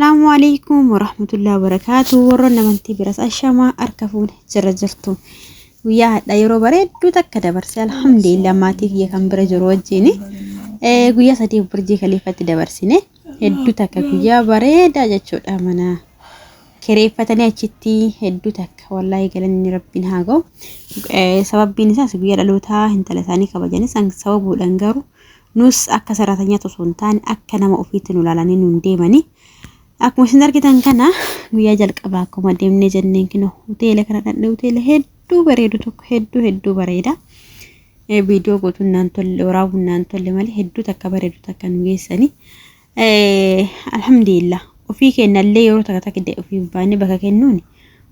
Assalamualaikum warahmatullahi wabarakatuh. Warroon namantii biras ashamaa harka fuune jira jirtu. Guyyaa hadhaa yeroo bareedduu takka dabarse alhamdulillah maatii kiyya kan bira jiru wajjin guyyaa sadii burjii kaliifatti dabarsine hedduu takka guyyaa bareedaa jechuudha. Mana kireeffatanii achitti hedduu takka wallahi galanni rabbiin haa ga'u. Sababbiin isaas guyyaa dhalootaa intala isaanii kabajanis sababuudhaan garuu nus akka sararatanyaa osoo hin taane akka nama ofiitti nu laalanii nu deemanii akkuma isin argitan kana guyyaa jalqabaa akkuma deemnee jenneen kino hoteela kana dhaqnee hoteela hedduu bareedu tokko hedduu bareeda. Viidiyoo gootuun naan tolle waraabuun naan tolle malee hedduu takka bareedu takka nu geessanii alhamdulillah ofii kennallee yeroo takka takka ofii baanee bakka kennuun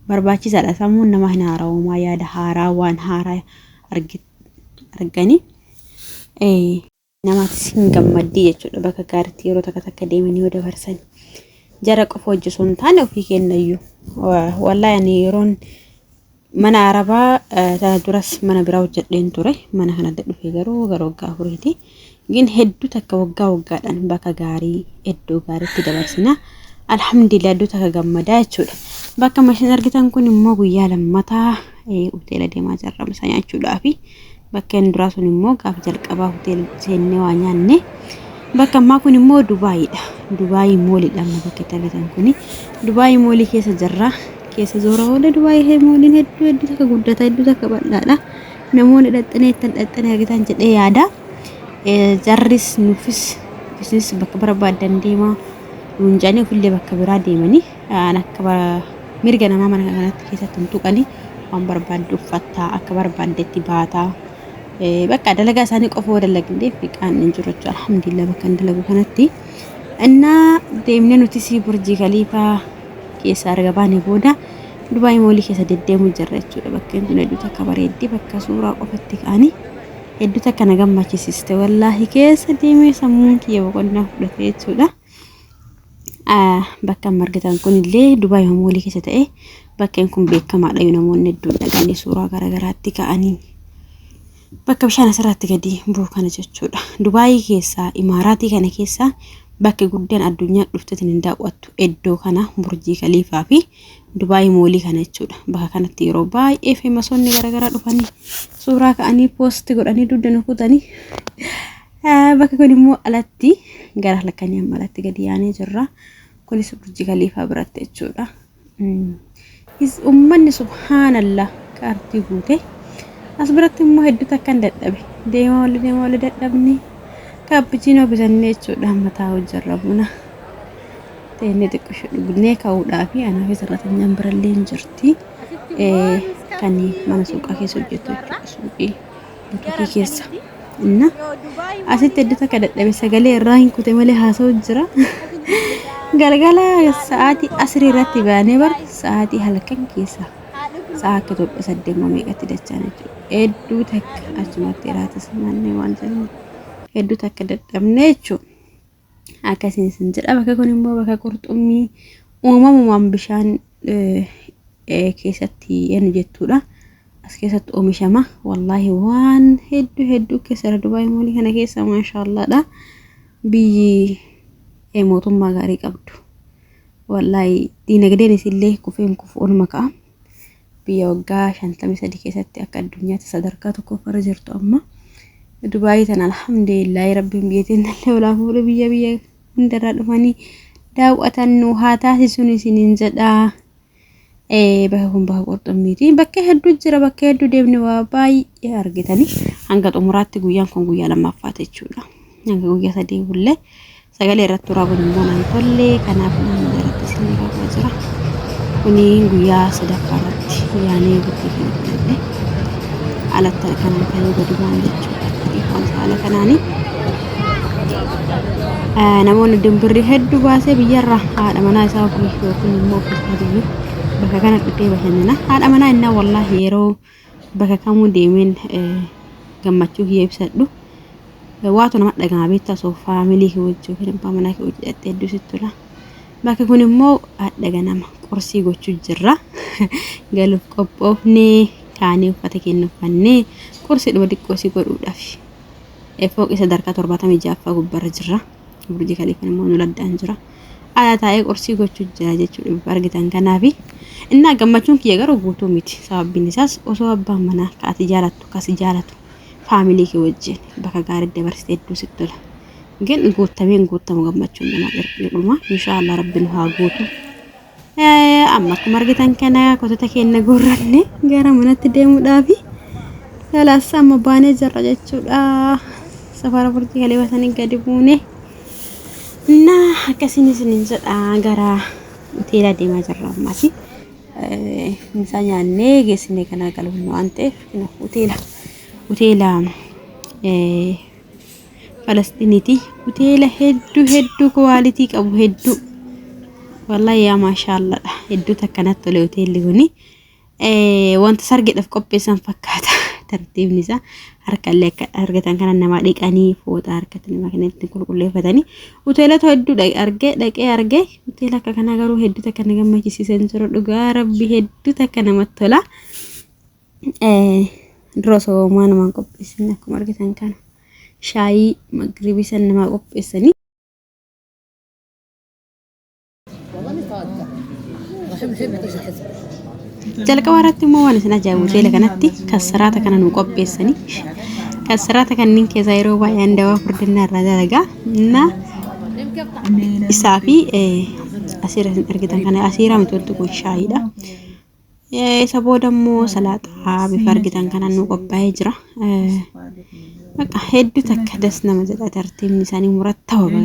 barbaachisaadha. Sammuun nama hin haarawumaa yaada haaraa waan haaraa arganii namatti hin gammaddii jechuudha. Bakka gaariitti yeroo takka takka deemanii yoo dabarsan jara qofa hojjetu hin taane ofii kennayyuu wallahi ani yeroon mana arabaa tana duras mana biraa hojjedheen ture. Mana kana dhufee garuu waggaa afuriiti. Gin hedduu takka waggaadhaan bakka gaarii iddoo gaariitti dabarsina. Alhamdulillah iddoo takka gammadaa jechuudha. Bakka mashin argitan kun immoo guyyaa lammataa hoteela deemaa jirra misa nyaachuudhaafi bakka inni duraa sun immoo gaafa jalqabaa hoteela seennee waa nyaanne. Bakka ammaa kun immoo Dubaayiidha. Dubaayii moolidha amma bakka itti argitan kuni. Dubaayii moolii keessa jirra. Keessa zoora hoola Dubaayii mooliin hedduu takka guddata hedduu takka bal'aadha. Namoonni dhaxxanee argitan jedhee yaada. Jarris nufis bisis bakka barbaadan deemaa nuunjaanii ofillee bakka biraa deemanii akka mirga namaa mana kanatti keessatti hin tuqanii waan barbaaddu uffattaa akka barbaaddetti baataa. Bakka dalagaa isaanii qofa dalagnee fiqaan hin jiru jechuudha. Alhamdulillah bakka dalagu kanatti innaa deemnee nuti si burjii kaliifaa keessa arga baanee booda Dubaayii moolii keessa deddeemuu jirra jechuudha. Bakka kun hedduu takka bareeddi bakka suuraa qofatti ka'anii hedduu takka na gammachiisiste wallahi keessa deemee sammuun kiyya boqonnaa fudhate jechuudha. Bakka margitan kunillee Dubaayii moolii keessa ta'e bakkeen kun beekamaadha. Namoonni hedduun dhaqanii suuraa garaagaraatti ka'anii bakka bishaan asirratti gadi bu'u kana jechuudha. Dubaayii keessaa Imaaraatii kana keessaa bakki guddaan addunyaa dhufteetiin hin daawwattu iddoo kana burjii kaliifaa fi Dubaayii moolii kana jechuudha. Bakka kanatti yeroo baay'ee feemasoonni garaagaraa dhufanii suuraa ka'anii poosti godhanii dugda kutanii bakka kun immoo alatti gara lakkanii amma alatti gadi yaanee jirra. Kunis burjii kaliifaa biratti jechuudha. Ummanni subhaanallah kaartii guute as biratti immoo hedduu takka hin dadhabe deemaa wali dadhabne kaappuchiinoo bitannee jechuudha. Mataa hojjarra buna teennee xiqqoo dhugnee ka'uudhaaf anaaf sarratanyaan birallee hin jirti. Kan mana suuqaa keessa hojjetu jechuudha. Suuqii butukii keessa inna asitti hedduu takka dadhabe sagalee irraa hin kute malee haasa'u jira. Galgala sa'aatii asrii irratti baanee bar sa'aatii halkan keessa sa'a akka Itoophiyaa 8 meeqatti dachaan jechuudha. Hedduu takka achumatti iraatis mannee waan jiran hedduu takka dadhabne jechuudha. Akkasiin sin jedha. Bakka kun immoo bakka qurxummii uumamumaan bishaan keessatti enu jettuudha. As keessatti oomishama wallahi waan hedduu keessa Dubaayii moolii kana keessa maashaallaadha. Biyyi mootummaa gaarii qabdu wallahi diinagdeen isillee kufeen oluma ka'a. Biyya waggaa 53 keessatti akka addunyaatti sadarkaa tokkoffarra jirtu amma Dubaayii tan alhamdulillah rabbiin biyyattiin illee wala fuudhu biyya hundarraa dhufanii daawwatan nu haa taasisuun isiniin jedha. Bakka kun bakka qurxummiiti. Bakka hedduu jira. Bakka hedduu deemne waa baay'ee argitanii hanga xumuraatti guyyaan kun guyyaa lammaffaa jechuudha. Hanga guyyaa sadii bullee sagalee irratti waraabuun immoo naan tolle kanaaf nama irratti isin raafaa jira. Kuni guyyaa sadaffaa irratti yaanee butii kennatte alatti kanaan ta'ee gadi ba'an jechuudha. Haala kanaanii namoonni dimbirrii hedduu baasee biyyarraa haadha manaa isaa ofii yookiin immoo ofiisaa bakka kana dhufee bashannana. Haadha manaa innaa wallahi yeroo bakka kamuu deemeen gammachuu kiyya ibsadhu waatu nama dhagama beektaa soo faamilii kee wajjin yookiin abbaa manaa kee wajjin dhaqxee hedduu sitti tola. Bakka kun immoo haadha ganama qorsii gochuu jirra. Galuuf qophoofnee kaanee uffata keenya uffannee qorsii dhuma xiqqoo si godhuudhaaf fooqii sadarkaa 76 gubbarra jirra. Burjii kaliifaa immoo nu laddaan jira. taa'ee qorsii gochuu jira jechuudha argitan kanaafi innaa gammachuun kiyya garuu guutuu miti sababbiin isaas osoo abbaan manaa kaati jaalattu kasi jaalatu faamilii kee wajjin bakka gaarii dabarsitee hedduu sitti tola ግን guutamu gammachuun nama dhirquma inshallah rabbiin haa guutu amma akkuma argitan kana kotota keenya gorranne gara manatti deemuudhaafi salaasa amma baanee jirra jechuudha safara burtii galee wasanii gadi buune na akkasiin isiniin jedha gara hoteela deemaa jirra ammaasi misaa nyaannee geessinee kana galuun waan ta'eef hoteela Palestiniiti hoteela hedduu quality qabu hedduu wallahi ya maashaallah hedduu takkanatti tole hoteelli kuni wanta sargeedhaaf qopheessan fakkaata tartiibni isaa harkallee akka argatan kana nama dhiqanii fooxaa harkatti nama kanatti qulqulleeffatanii hoteelota hedduu dhaqee arge hoteela akka kana garuu hedduu takka nama gammachiisan jiru dhugaa rabbi hedduu takka namatti tola dirosoo nama qopheessan akkuma argitan kana shaayii magribii san nama qopheessanii jalqaba irratti immoo waan isin ajaa'ibu hoteela kanatti kasaraata kana nu qopheessanii kasaraata kanneen keessaa yeroo baay'ee andawaa furdinaa irraa dalagaa na isaa fi asiira isin argitan kana asiira mitooltu kun shaayiidha isa booda immoo salaaxaa bifa argitan kana nu qophaa'ee jira Maka hedduu takka das nama jedha tartiibni isaanii murattaba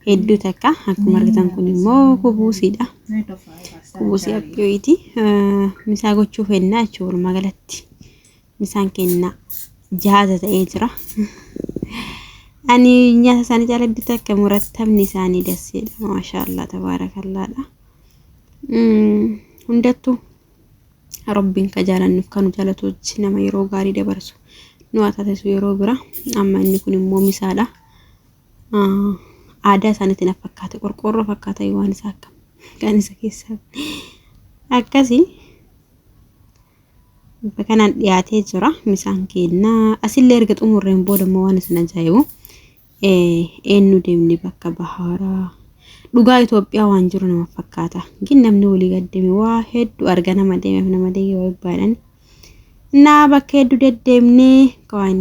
hedduu takka akkuma argitan kun immoo kubuusiidha kubuusii abbiyooti misaa gochuuf ennaa jechuudha magaalatti misaan kenna jaaza ta'ee jira ani nyaata isaanii jala hedduu takka murattabni isaanii dasseedha maashaallah tabaarakallaadha hundattuu rabbiin ka jaalannuuf kanu jaalatuutti nama yeroo gaarii dabarsu nu atatesu yeroo bira amma inni kun immoo misaadha aadaa isaaniitiin fakkaata qorqorroo fakkaata waan isaa akka kan isa keessa akkasi bakkanaan dhiyaatee jira misaan kenna asillee erga xumurreen booda immoo waan isin ajaa'ibu eenyu deemni bakka bahaaraa dhugaa Itoophiyaa waan jiru nama fakkaata gin namni walii gaddeme waa hedduu arga nama deemeef nama deegee waa baadhan na bakka hedduu deddeemnee kan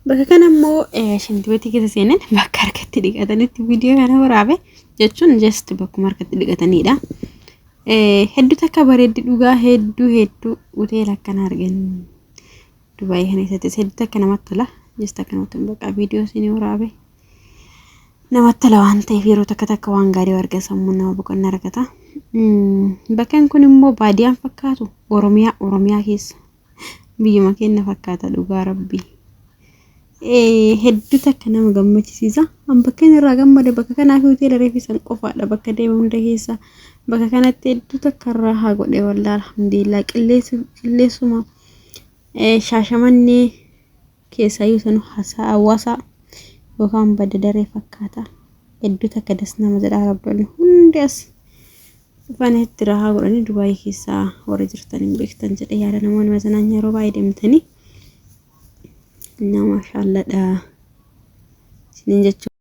bakka kanammoo shintibeetii keessa seenan bakka harkatti dhiqatanitti viidiyoo kana waraabe jechuun just bakkuma harkatti dhiqatanidha hedduu takka bareeddi dhugaa hedduu hoteela akkana argan Dubaay kana keessatti hedduu takka namatti tola just akka namatti bakka viidiyoo isin waraabe namatti tola waan ta'eef yeroo takka waan gaarii arga sammuu nama boqonnaa argata bakkan kun immoo baadiyaan fakkaatu Oromiyaa keessa biyyuma keenya fakkaata dhugaa rabbii hedduu takka nama gammachiisa bakka irraa gammade bakka kanaa fi hoteela reefisan qofaadha bakka deema hunda keessa bakka kanatti hedduu takka irraa haa godhe wallahi alhamdulillah qilleensuma shaashamannee keessa yuusan hawaasa yookaan badda daree fakkaata hedduu takka das nama jedha rabbanni hundas fanetti irraa haa godhanii Dubaay keessa warra jirtaniin beektan jedhe yaada namoonni masanaan yeroo baay'ee deemtanii na maashaallah da sinin jechuudha